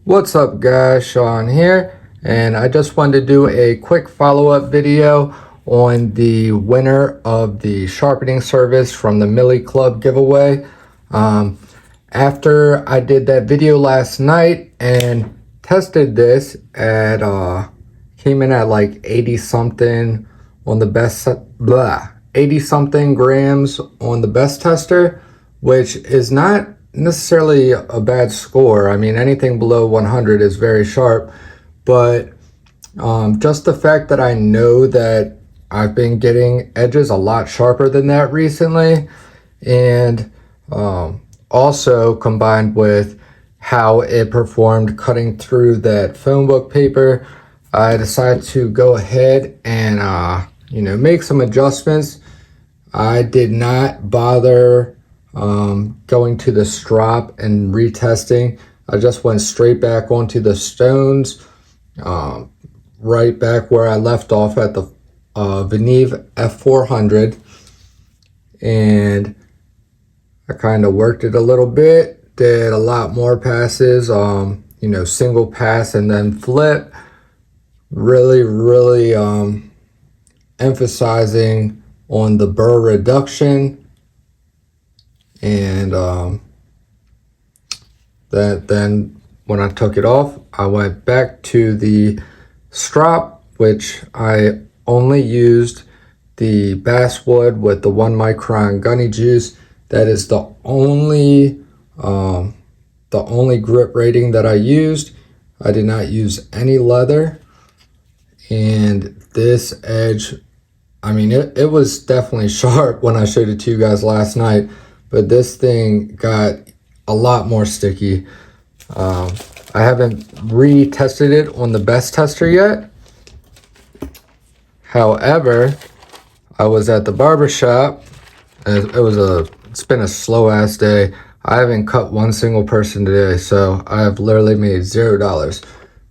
What's up guys, Sean here, and I just wanted to do a quick follow-up video on the winner of the sharpening service from the MILLIE Club giveaway. After I did that video last night and tested this at came in at like 80 something on the best 80 something grams on the best tester, which is not necessarily a bad score. I mean, anything below 100 is very sharp, but just the fact that I know that I've been getting edges a lot sharper than that recently, and also combined with how it performed cutting through that phone book paper, I decided to go ahead and make some adjustments. I did not bother going to the STROP and retesting. I just went straight back onto the stones, right back where I left off at the Veneve F400, and I kind of worked it a little bit, did a lot more passes, single pass and then flip, really emphasizing on the burr reduction. And then when I took it off, I went back to the strop, which I only used the basswood with the 1 micron gunny juice. That is the only grip rating that I used. I did not use any leather. And this edge, I mean, it was definitely sharp when I showed it to you guys last night, but this thing got a lot more sticky. I haven't retested it on the best tester yet. However, I was at the barber shop. It's been a slow ass day. I haven't cut one single person today, so I have literally made $0.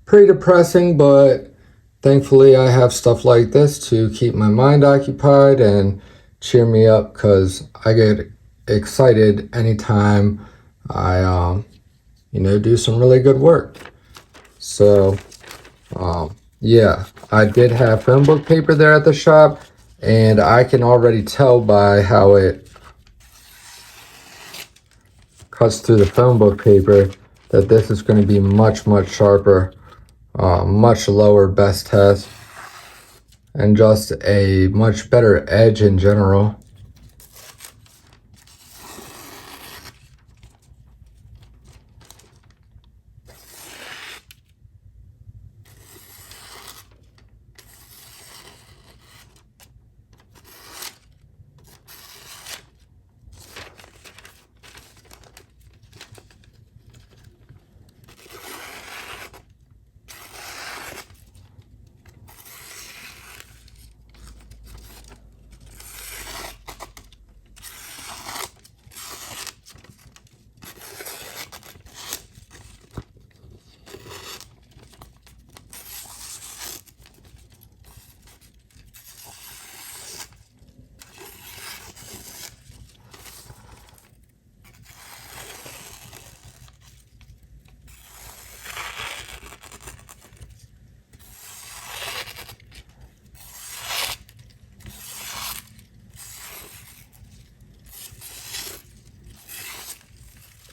Pretty depressing, but thankfully I have stuff like this to keep my mind occupied and cheer me up, because I get excited anytime I do some really good work. So yeah, I did have phone book paper there at the shop, and I can already tell by how it cuts through the phone book paper that this is going to be much sharper, much lower best test, and just a much better edge in general.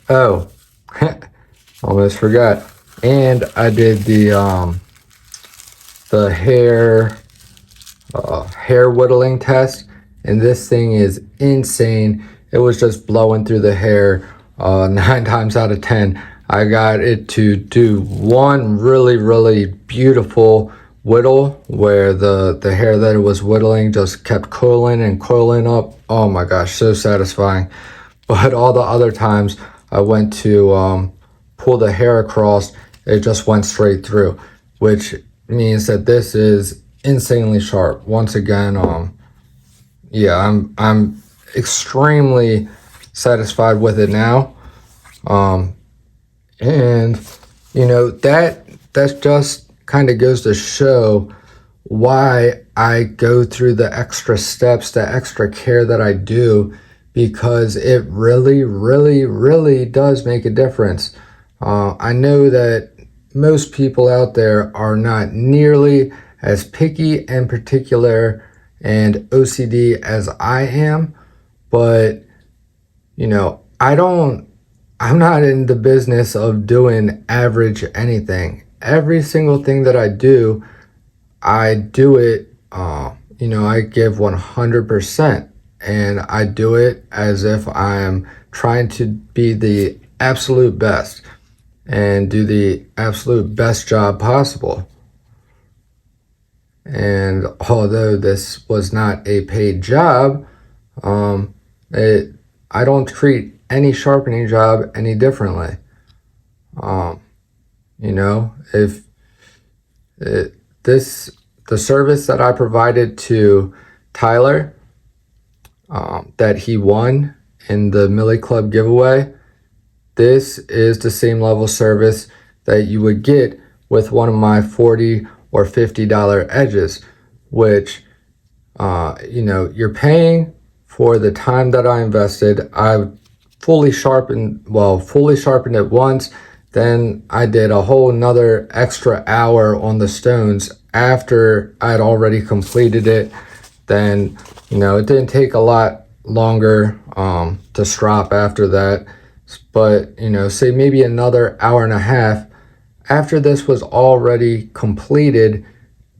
Oh, almost forgot. And I did the hair whittling test, and this thing is insane. It was just blowing through the hair 9 times out of 10. I got it to do one really beautiful whittle where the hair that it was whittling just kept coiling and coiling up. Oh my gosh, so satisfying. But all the other times I went to pull the hair across, it just went straight through, which means that this is insanely sharp. Once again, yeah, I'm extremely satisfied with it now. And that just kind of goes to show why I go through the extra steps, the extra care that I do, because it really does make a difference. I know that most people out there are not nearly as picky and particular and OCD as I am, but you know, I'm not in the business of doing average anything. Every single thing that I do it, you know, I give 100%, and I do it as if I'm trying to be the absolute best and do the absolute best job possible. And although this was not a paid job, I don't treat any sharpening job any differently. You know, if the service that I provided to Tyler, that he won in the Millie Club giveaway, this is the same level service that you would get with one of my $40 or $50 edges, which, you know, you're paying for the time that I invested. I fully sharpened it once. Then I did a whole nother extra hour on the stones after I'd already completed it. Then, you know, it didn't take a lot longer to strop after that. But, you know, say maybe another hour and a half after this was already completed,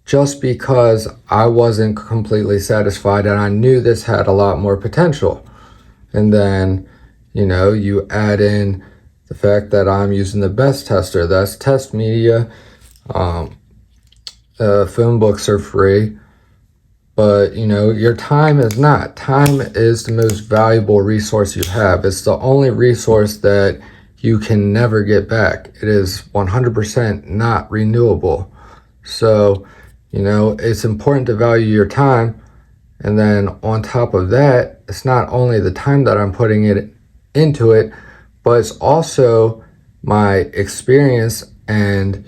just because I wasn't completely satisfied and I knew this had a lot more potential. And then, you know, you add in the fact that I'm using the best tester. That's test media. Phone books are free, but you know, your time is not. Time is the most valuable resource you have. It's the only resource that you can never get back. It is 100% not renewable. So, you know, it's important to value your time. And then on top of that, it's not only the time that I'm putting it into it, but it's also my experience and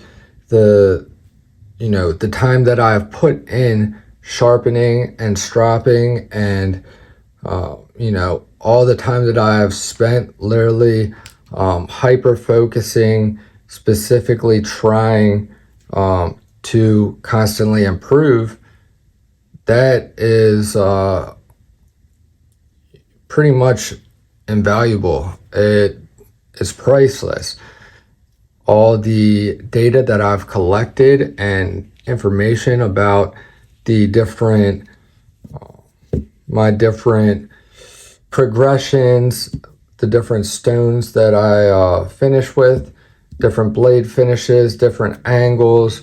the, you know, the time that I've put in sharpening and stropping, and you know, all the time that I have spent literally hyper focusing, specifically trying to constantly improve. That is pretty much invaluable. It is priceless. All the data that I've collected and information about the different my different progressions, the different stones that I finish with, different blade finishes, different angles,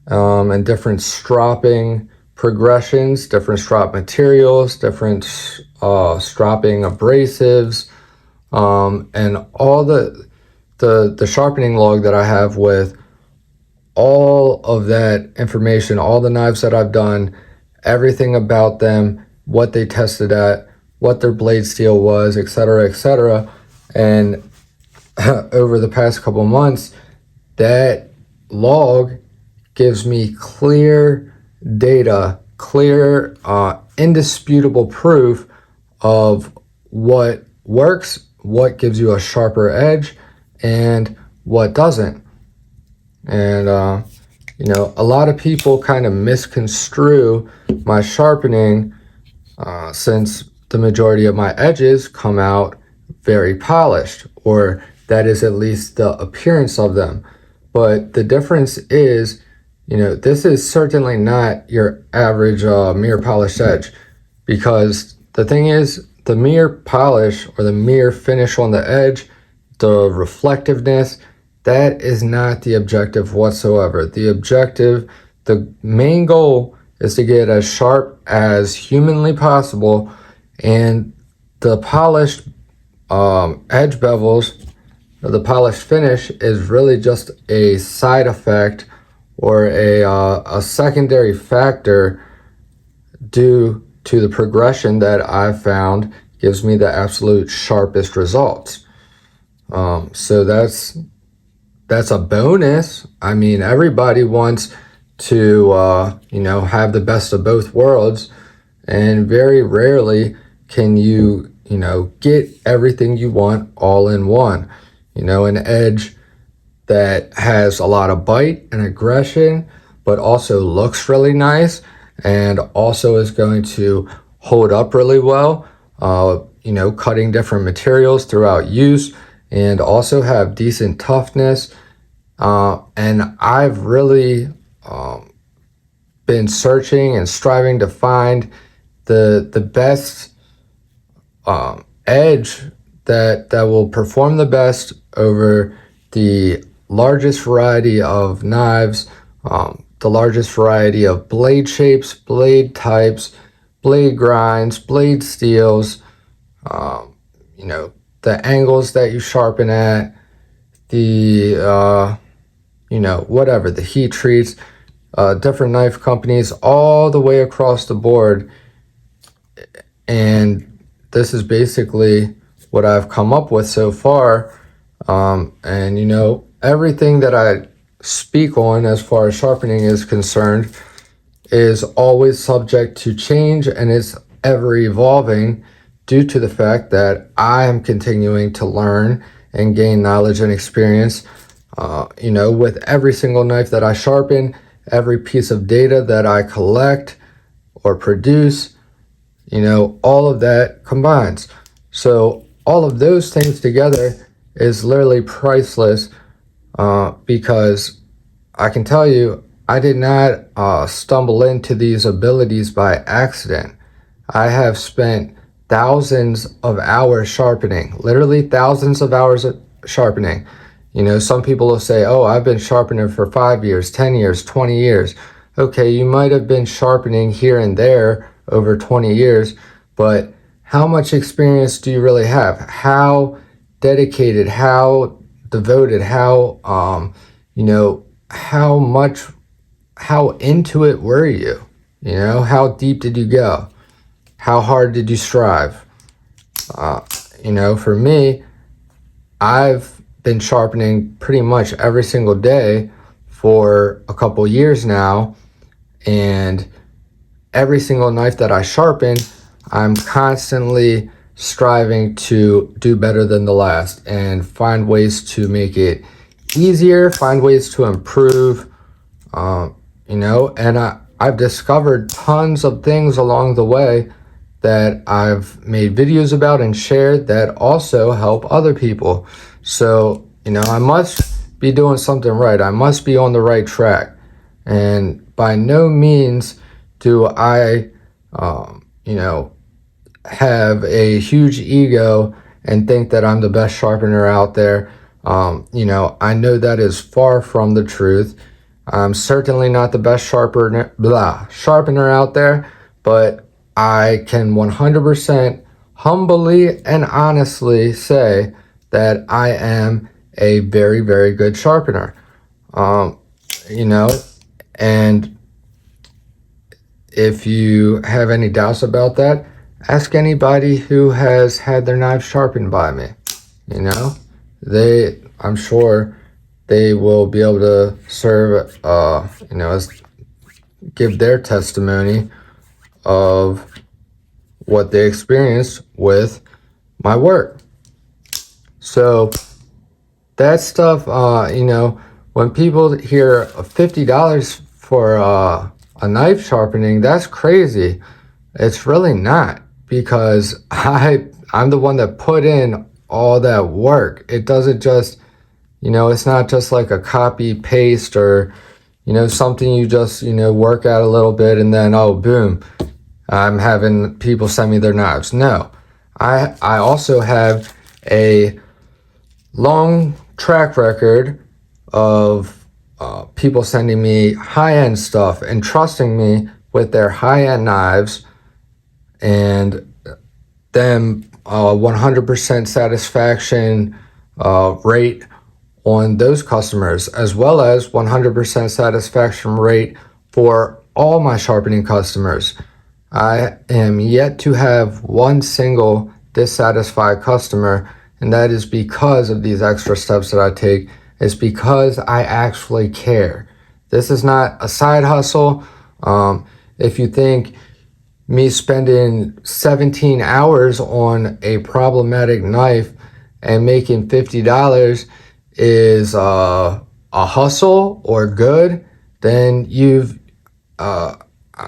and different stropping progressions, different strop materials, different stropping abrasives, and all the sharpening log that I have with all of that information, all the knives that I've done, everything about them, what they tested at, what their blade steel was, etc., etc. And over the past couple months, that log gives me clear data, clear, indisputable proof of what works, what gives you a sharper edge, and what doesn't. And you know, a lot of people kind of misconstrue my sharpening, since the majority of my edges come out very polished, or that is at least the appearance of them. But the difference is, you know, this is certainly not your average mirror polished edge, because the thing is, the mirror polish or the mirror finish on the edge, the reflectiveness, that is not the objective whatsoever. The objective, the main goal, is to get as sharp as humanly possible, and the polished edge bevels, or the polished finish, is really just a side effect or a secondary factor due to the progression that I've found gives me the absolute sharpest results. So that's a bonus. I mean, everybody wants to you know, have the best of both worlds, and very rarely can you know, get everything you want all in one. You know, an edge that has a lot of bite and aggression, but also looks really nice and also is going to hold up really well, you know, cutting different materials throughout use, and also have decent toughness. And I've really been searching and striving to find the best edge that will perform the best over the largest variety of knives, the largest variety of blade shapes, blade types, blade grinds, blade steels, you know, the angles that you sharpen at, the you know, whatever, the heat treats, different knife companies, all the way across the board. And this is basically what I've come up with so far. And you know, everything that I speak on as far as sharpening is concerned is always subject to change and is ever evolving, due to the fact that I am continuing to learn and gain knowledge and experience. You know, with every single knife that I sharpen, every piece of data that I collect or produce, you know, all of that combines. So all of those things together is literally priceless, because I can tell you, I did not stumble into these abilities by accident. I have spent thousands of hours sharpening, literally thousands of hours of sharpening. You know, some people will say, oh, I've been sharpening for 5 years, 10 years, 20 years. Okay, you might have been sharpening here and there over 20 years, but how much experience do you really have? How dedicated, how devoted, how, you know, how into it were you? You know, how deep did you go? How hard did you strive? You know, for me, I've been sharpening pretty much every single day for a couple years now, and every single knife that I sharpen, I'm constantly striving to do better than the last and find ways to make it easier, find ways to improve, you know, and I've discovered tons of things along the way that I've made videos about and shared that also help other people. So, you know, I must be doing something right. I must be on the right track. And by no means do I, you know, have a huge ego and think that I'm the best sharpener out there. You know, I know that is far from the truth. I'm certainly not the best sharpener out there, but I can 100% humbly and honestly say that I am a very, very good sharpener. You know, and if you have any doubts about that, ask anybody who has had their knives sharpened by me. You know, I'm sure they will be able to serve, you know, give their testimony of what they experienced with my work. So that stuff, you know, when people hear $50 for a knife sharpening, that's crazy. It's really not, because I'm the one that put in all that work. It doesn't just, you know, it's not just like a copy paste or, you know, something you just, you know, work out a little bit and then, oh, boom, I'm having people send me their knives. No, I also have a long track record of people sending me high-end stuff and trusting me with their high-end knives, and them 100% satisfaction rate on those customers, as well as 100% satisfaction rate for all my sharpening customers. I am yet to have one single dissatisfied customer, and that is because of these extra steps that I take. It's because I actually care. This is not a side hustle. If you think me spending 17 hours on a problematic knife and making $50 is a hustle or good, then you've,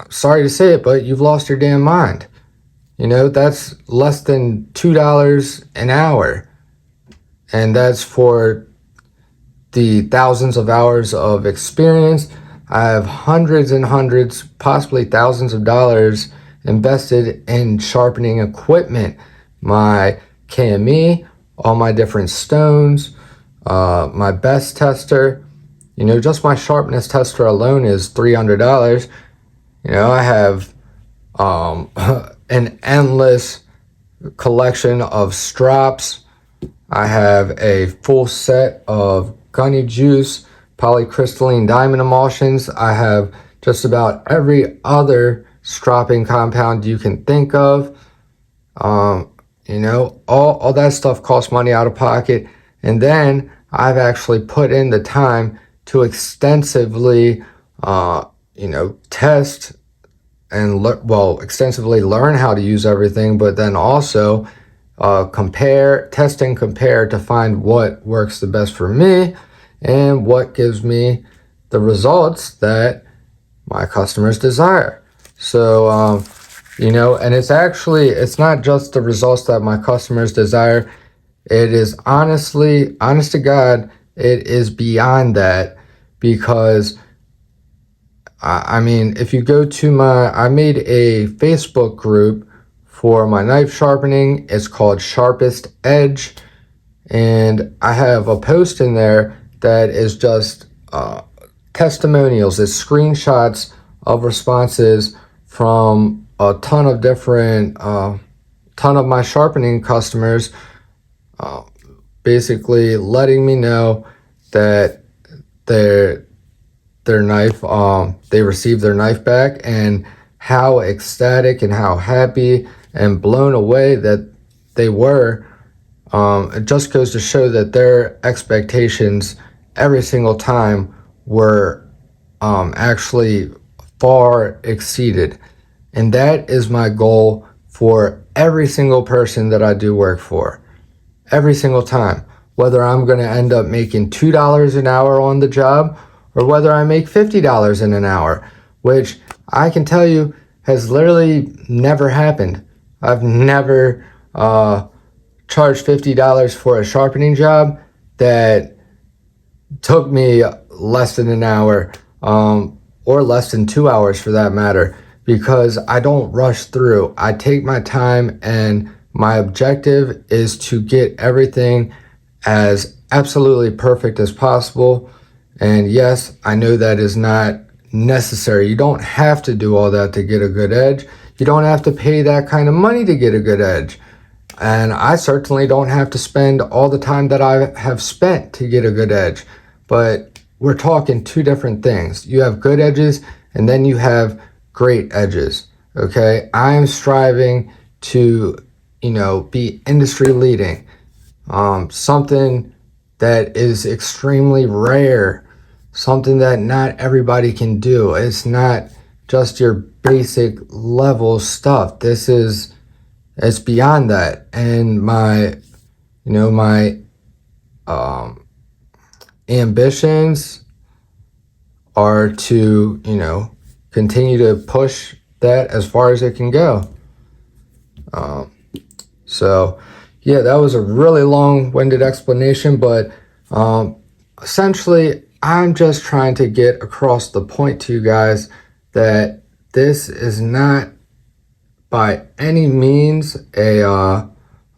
sorry to say it, but you've lost your damn mind. You know, that's less than $2 an hour. And that's for the thousands of hours of experience. I have hundreds and hundreds, possibly thousands of dollars invested in sharpening equipment. My KME, all my different stones, my best tester. You know, just my sharpness tester alone is $300. You know, I have an endless collection of strops. I have a full set of GUNNY juice, polycrystalline diamond emulsions. I have just about every other stropping compound you can think of. You know, all that stuff costs money out of pocket. And then I've actually put in the time to extensively, you know, test and extensively learn how to use everything, but then also test and compare to find what works the best for me and what gives me the results that my customers desire. So, you know, and it's not just the results that my customers desire. It is honest to God, it is beyond that, because I mean, if you go to I made a Facebook group for my knife sharpening. It's called Sharpest Edge. And I have a post in there that is just testimonials. It's screenshots of responses from a ton of different, ton of my sharpening customers, basically letting me know that their knife, they received their knife back, and how ecstatic and how happy and blown away that they were. It just goes to show that their expectations every single time were actually far exceeded. And that is my goal for every single person that I do work for. Every single time. Whether I'm going to end up making $2 an hour on the job, or whether I make $50 in an hour, which I can tell you has literally never happened. I've never charged $50 for a sharpening job that took me less than an hour, or less than 2 hours for that matter, because I don't rush through. I take my time, and my objective is to get everything as absolutely perfect as possible. And yes, I know that is not necessary. You don't have to do all that to get a good edge. You don't have to pay that kind of money to get a good edge. And I certainly don't have to spend all the time that I have spent to get a good edge. But we're talking two different things. You have good edges, and then you have great edges. Okay? I am striving to, you know, be industry leading. Something that is extremely rare. Something that not everybody can do. It's not just your basic level stuff. It's beyond that. And my ambitions are to, you know, continue to push that as far as it can go. So yeah, that was a really long-winded explanation, but essentially I'm just trying to get across the point to you guys that this is not by any means a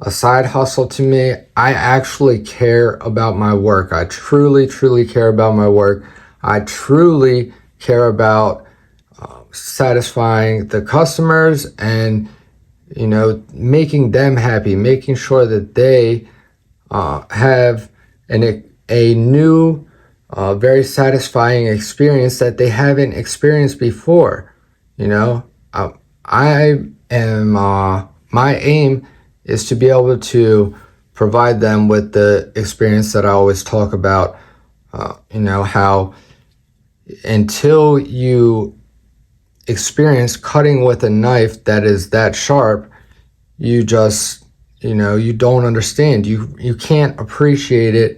side hustle to me. I actually care about my work. I truly, truly care about my work. I truly care about satisfying the customers and, you know, making them happy, making sure that they have a new, very satisfying experience that they haven't experienced before. You know, I am, my aim is to be able to provide them with the experience that I always talk about. You know, how until you experience cutting with a knife that is that sharp, you just, you know, you don't understand. You can't appreciate it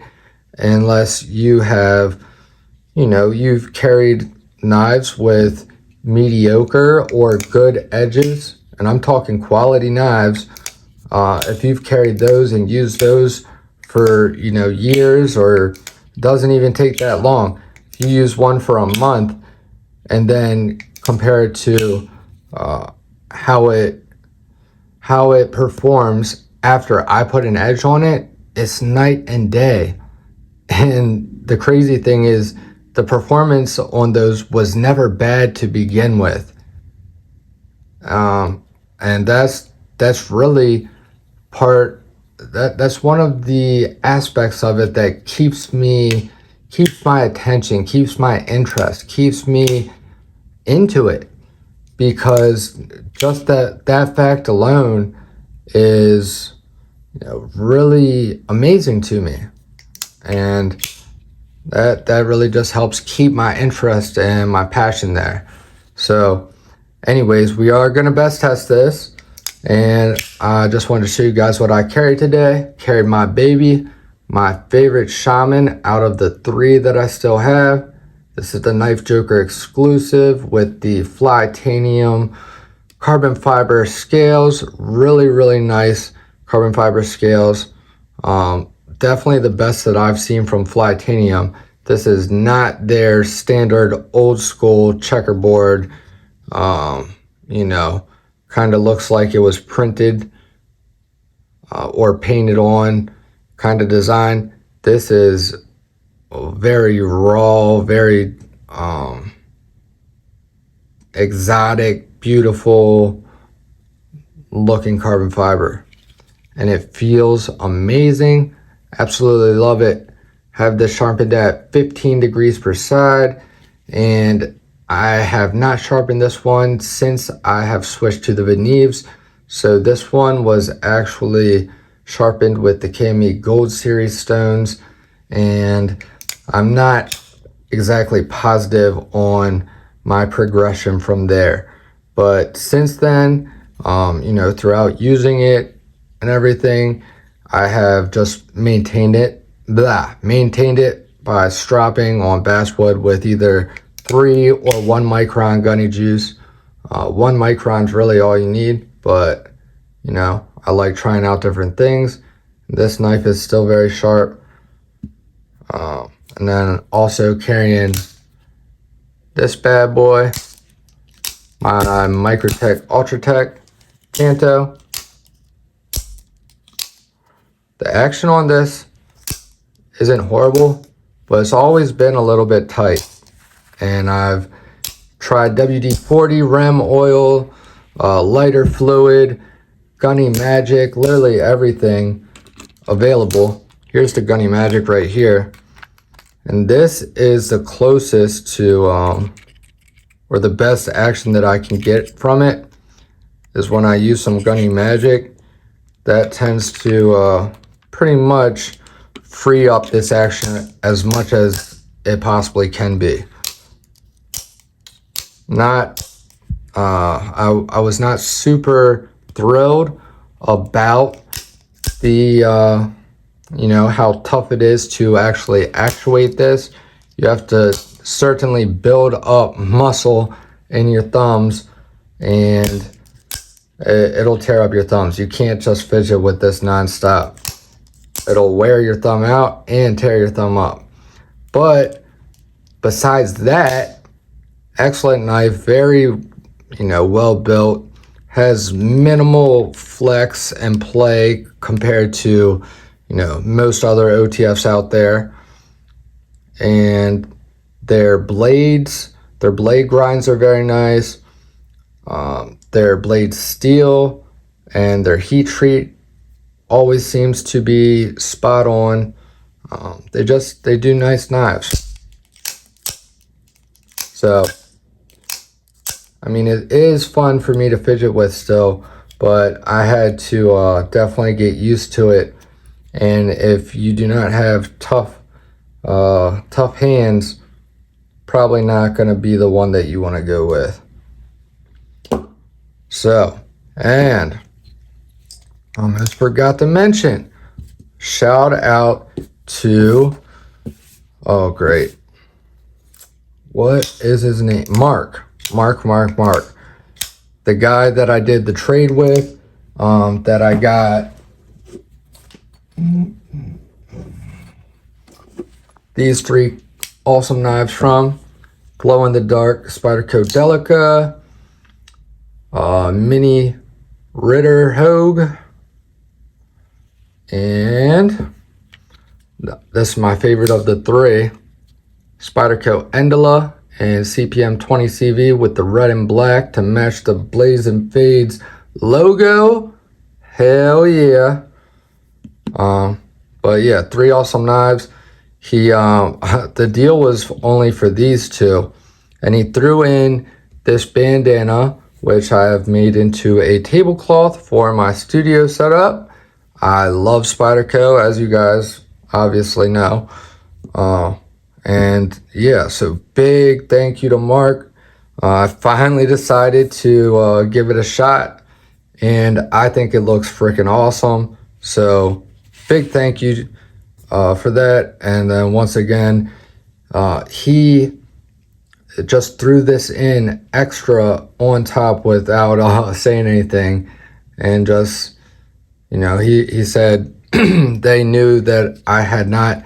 unless you have, you know, you've carried knives with mediocre or good edges, and I'm talking quality knives. If you've carried those and used those for, you know, years, or doesn't even take that long, if you use one for a month and then compare it to how it performs after I put an edge on it, it's night and day. And the crazy thing is, the performance on those was never bad to begin with. And that's really that's one of the aspects of it that keeps my attention, keeps my interest, keeps me into it, because just that fact alone is, you know, really amazing to me. And that really just helps keep my interest and my passion there. So anyways, we are going to best test this, and I just wanted to show you guys what I carried today. Carried my baby, my favorite Shaman out of the 3 that I still have. This is the Knife Joker exclusive with the Flytanium carbon fiber scales. Really nice carbon fiber scales. Definitely the best that I've seen from Flytanium. This is not their standard old school checkerboard, you know, kind of looks like it was printed or painted on kind of design. This is very raw, very exotic, beautiful looking carbon fiber, and it feels amazing. Absolutely love it. Have this sharpened at 15 degrees per side, and I have not sharpened this one since I have switched to the Veneves. So this one was actually sharpened with the KME Gold Series stones, and I'm not exactly positive on my progression from there. But since then, you know, throughout using it and everything, I have just maintained it by stropping on basswood with either 3 or 1 micron gunny juice. 1 micron is really all you need, but you know, I like trying out different things. This knife is still very sharp. And then also carrying this bad boy, my Microtech Ultratech Kanto. The action on this isn't horrible, but it's always been a little bit tight. And I've tried WD-40, Rem oil, lighter fluid, Gunny Magic, literally everything available. Here's the Gunny Magic right here. And this is the closest to, or the best action that I can get from it, is when I use some Gunny Magic. That tends to pretty much free up this action as much as it possibly can be. I was not super thrilled about the you know, how tough it is to actually actuate this. You have to certainly build up muscle in your thumbs, and it'll tear up your thumbs. You can't just fidget with this nonstop. It'll wear your thumb out and tear your thumb up. But besides that, excellent knife, very, you know, well built, has minimal flex and play compared to, you know, most other OTFs out there. And their blade grinds are very nice. Their blade steel and their heat treat always seems to be spot on. They do nice knives. So, I mean, it is fun for me to fidget with still, but I had to definitely get used to it. And if you do not have tough hands, probably not going to be the one that you want to go with. So, and almost forgot to mention, shout out to Oh, great. What is his name? Mark. The guy that I did the trade with, that I got these 3 awesome knives from. Glow in the Dark Spyderco Delica, Mini Ritter Hogue, and this is my favorite of the 3, Spyderco Endala and CPM 20 CV with the red and black to match the Blaze and Fades logo. Hell yeah. But yeah, 3 awesome knives. He the deal was only for these 2, and he threw in this bandana, which I have made into a tablecloth for my studio setup. I love Spyderco, as you guys obviously know. And yeah, so big thank you to Mark. I finally decided to give it a shot, and I think it looks freaking awesome. So big thank you for that. And then once again, he just threw this in extra on top without saying anything, and just, you know, he said they knew that I had not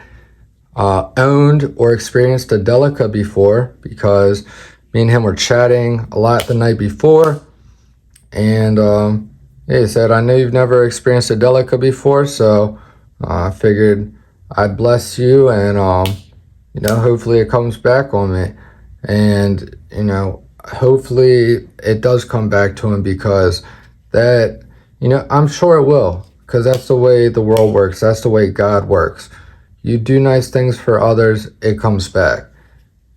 owned or experienced a Delica before, because me and him were chatting a lot the night before, and yeah, he said, I know you've never experienced a Delica before, so I figured I'd bless you, and you know, hopefully it comes back on me. And you know, hopefully it does come back to him, because that, you know, I'm sure it will, because that's the way the world works. That's the way God works. You do nice things for others, it comes back.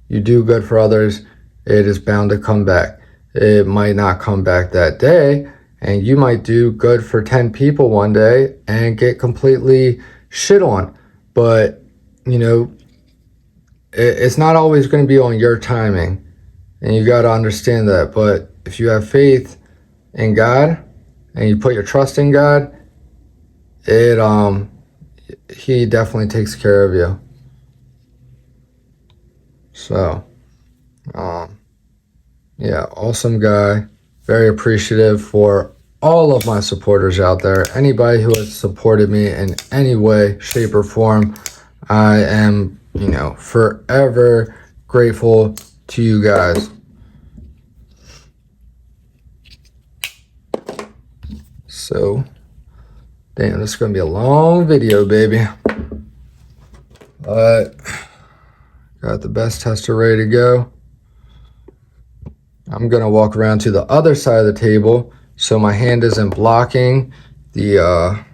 You do good for others, it is bound to come back. It might not come back that day, and you might do good for 10 people one day and get completely shit on. But, you know, it's not always going to be on your timing, and you got to understand that. But if you have faith in God and you put your trust in God, he definitely takes care of you. So yeah, awesome guy. Very appreciative for all of my supporters out there. Anybody who has supported me in any way, shape, or form, I am, you know, forever grateful to you guys. So, damn, this is going to be a long video, baby. But, got the best tester ready to go. I'm going to walk around to the other side of the table so my hand isn't blocking the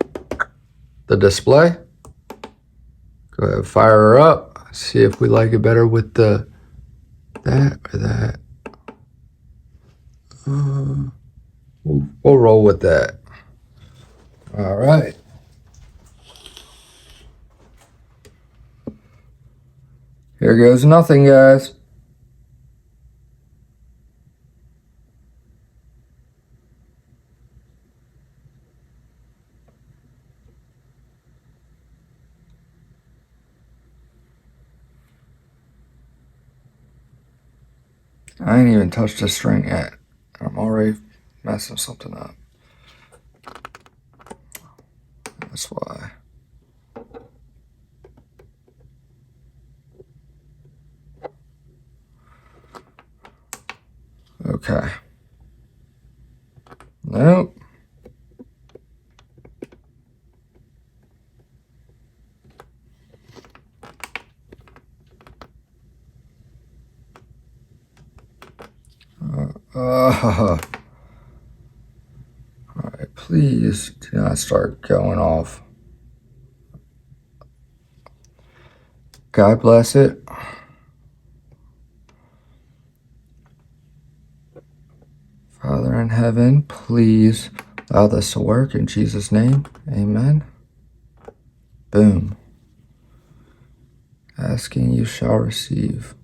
display. Go ahead, fire her up. See if we like it better with that or that. We'll roll with that. All right. Here goes nothing, guys. I ain't even touched the string yet. I'm already messing something up. That's why. Okay. Nope. All right, please do not start going off. God bless it. Father in heaven, please allow this to work in Jesus' name. Amen. Boom. Asking, you shall receive.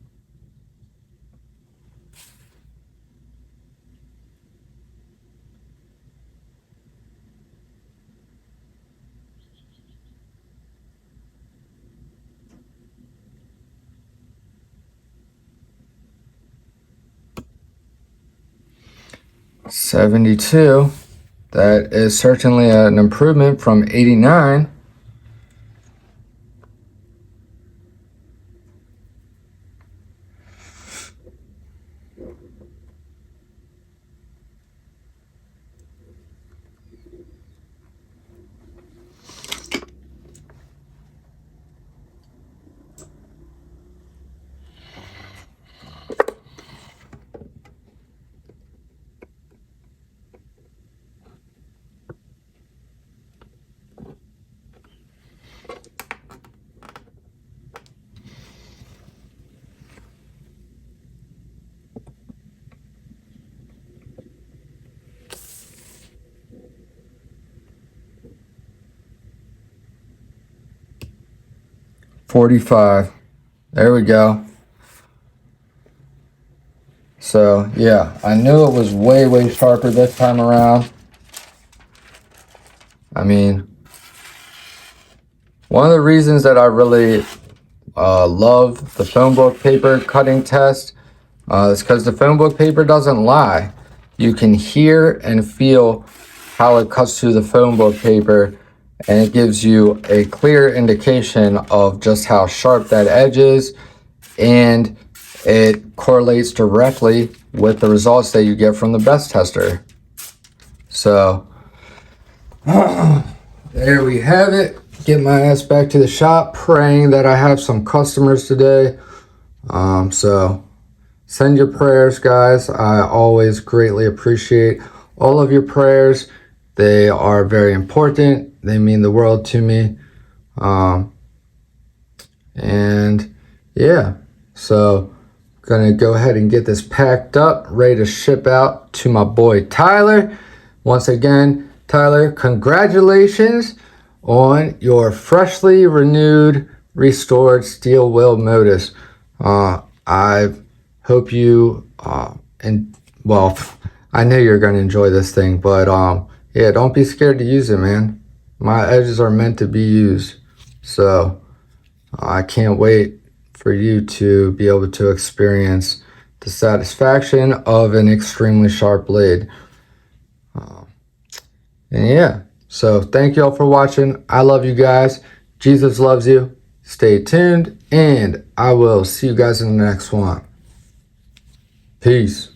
72. That is certainly an improvement from 89. $45. There we go. So yeah, I knew it was way sharper this time around. I mean, one of the reasons that I really love the phone book paper cutting test is because the phone book paper doesn't lie. You can hear and feel how it cuts through the phone book paper, and it gives you a clear indication of just how sharp that edge is, and it correlates directly with the results that you get from the best tester. So there we have it. Get my ass back to the shop, praying that I have some customers today. So send your prayers, guys. I always greatly appreciate all of your prayers. They are very important. They mean the world to me. And yeah, so gonna go ahead and get this packed up, ready to ship out to my boy Tyler. Once again, Tyler, congratulations on your freshly renewed, restored steel wheel motus. I hope you and well, I know you're gonna enjoy this thing, but yeah, don't be scared to use it, man. My edges are meant to be used, so I can't wait for you to be able to experience the satisfaction of an extremely sharp blade. And yeah, so thank you all for watching. I love you guys. Jesus loves you. Stay tuned, and I will see you guys in the next one. Peace.